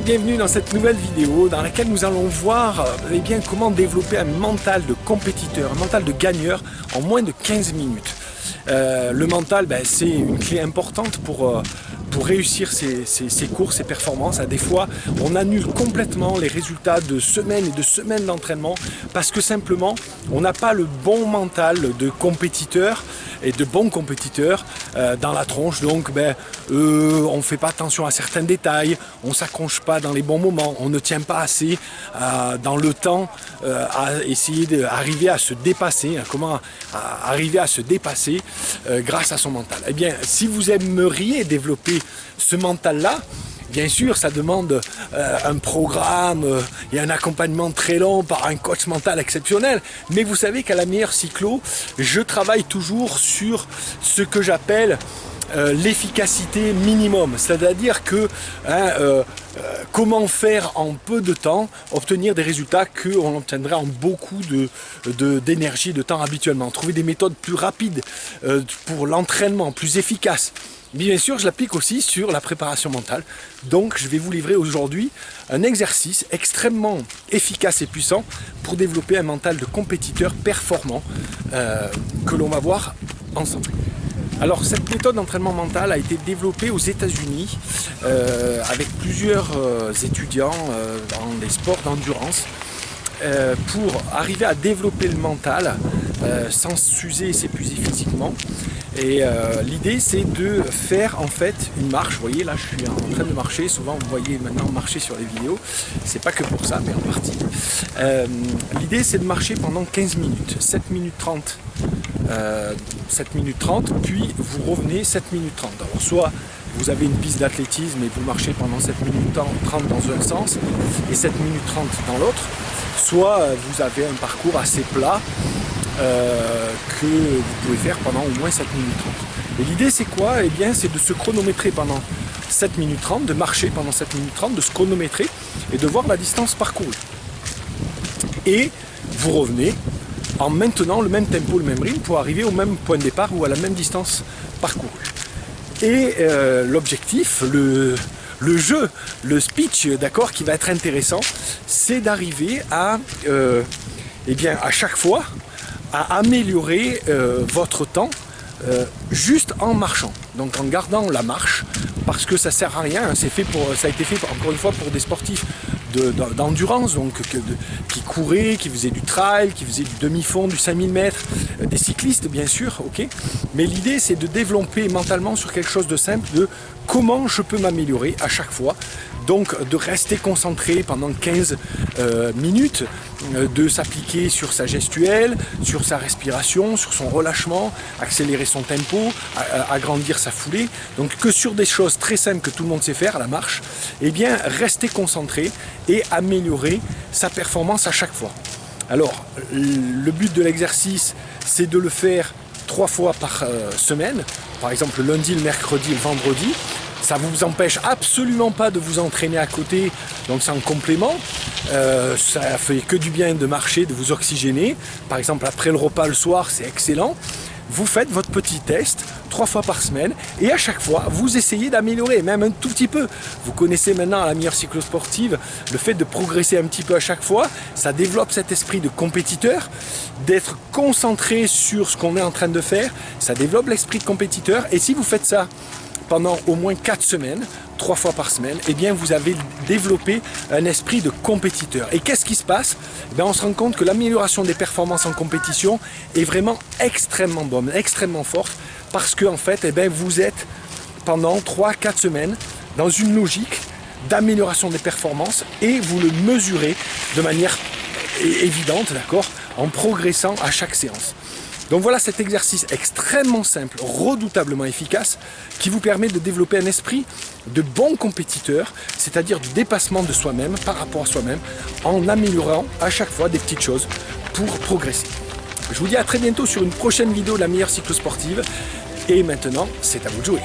bienvenue dans cette nouvelle vidéo dans laquelle nous allons voir comment développer un mental de compétiteur, un mental de gagneur en moins de 15 minutes. Le mental, c'est une clé importante pour réussir ses courses, ses performances. Des fois, on annule complètement les résultats de semaines et de semaines d'entraînement parce que simplement, on n'a pas le bon mental de compétiteur et de bons compétiteurs dans la tronche. Donc, on ne fait pas attention à certains détails, on ne s'accroche pas dans les bons moments, on ne tient pas assez dans le temps à essayer d'arriver à se dépasser. Comment arriver à se dépasser grâce à son mental. Eh bien, si vous aimeriez développer ce mental-là, bien sûr, ça demande un programme et un accompagnement très long par un coach mental exceptionnel. Mais vous savez qu'à la meilleure cyclo, je travaille toujours sur ce que j'appelle l'efficacité minimum. C'est-à-dire que comment faire en peu de temps obtenir des résultats qu'on obtiendrait en beaucoup d'énergie, de temps habituellement. Trouver des méthodes plus rapides pour l'entraînement, plus efficaces. Bien sûr, je l'applique aussi sur la préparation mentale. Donc, je vais vous livrer aujourd'hui un exercice extrêmement efficace et puissant pour développer un mental de compétiteur performant que l'on va voir ensemble. Alors, cette méthode d'entraînement mental a été développée aux États-Unis avec plusieurs étudiants dans les sports d'endurance pour arriver à développer le mental sans s'user et s'épuiser physiquement. Et l'idée, c'est de faire en fait une marche. Vous voyez, là je suis en train de marcher. Souvent vous voyez maintenant marcher sur les vidéos. C'est pas que pour ça, mais en partie. L'idée, c'est de marcher pendant 15 minutes, 7 minutes 30. 7 minutes 30, puis vous revenez 7 minutes 30. Alors soit vous avez une piste d'athlétisme et vous marchez pendant 7 minutes 30 dans un sens et 7 minutes 30 dans l'autre, soit vous avez un parcours assez plat que vous pouvez faire pendant au moins 7 minutes 30. Et l'idée, c'est quoi? Eh bien, c'est de se chronométrer pendant 7 minutes 30, de marcher pendant 7 minutes 30, de se chronométrer et de voir la distance parcourue. Et vous revenez en maintenant le même tempo, le même rythme pour arriver au même point de départ ou à la même distance parcourue. Et l'objectif, le jeu, le speech, d'accord, qui va être intéressant, c'est d'arriver à chaque fois à améliorer votre temps juste en marchant, donc en gardant la marche, parce que ça sert à rien, ça a été fait encore une fois pour des sportifs d'endurance, donc qui couraient, qui faisaient du trail, qui faisaient du demi-fond, du 5000 mètres, des cyclistes bien sûr, ok. Mais l'idée, c'est de développer mentalement sur quelque chose de simple, de comment je peux m'améliorer à chaque fois. Donc de rester concentré pendant 15 minutes, de s'appliquer sur sa gestuelle, sur sa respiration, sur son relâchement, accélérer son tempo, agrandir sa foulée. Donc que sur des choses très simples que tout le monde sait faire, la marche, eh bien rester concentré et améliorer sa performance à chaque fois. Alors le but de l'exercice, c'est de le faire 3 fois par semaine, par exemple le lundi, le mercredi et le vendredi. Ça ne vous empêche absolument pas de vous entraîner à côté, donc c'est en complément. Ça fait que du bien de marcher, de vous oxygéner. Par exemple, après le repas le soir, c'est excellent. Vous faites votre petit test 3 fois par semaine et à chaque fois, vous essayez d'améliorer, même un tout petit peu. Vous connaissez maintenant à la meilleure cyclosportive le fait de progresser un petit peu à chaque fois. Ça développe cet esprit de compétiteur, d'être concentré sur ce qu'on est en train de faire. Ça développe l'esprit de compétiteur et si vous faites ça pendant au moins 4 semaines, 3 fois par semaine, eh bien vous avez développé un esprit de compétiteur. Et qu'est-ce qui se passe? On se rend compte que l'amélioration des performances en compétition est vraiment extrêmement bonne, extrêmement forte, parce que en fait, vous êtes pendant 3-4 semaines dans une logique d'amélioration des performances et vous le mesurez de manière évidente, d'accord, en progressant à chaque séance. Donc voilà cet exercice extrêmement simple, redoutablement efficace, qui vous permet de développer un esprit de bon compétiteur, c'est-à-dire du dépassement de soi-même par rapport à soi-même, en améliorant à chaque fois des petites choses pour progresser. Je vous dis à très bientôt sur une prochaine vidéo de la meilleure cyclosportive. Et maintenant, c'est à vous de jouer.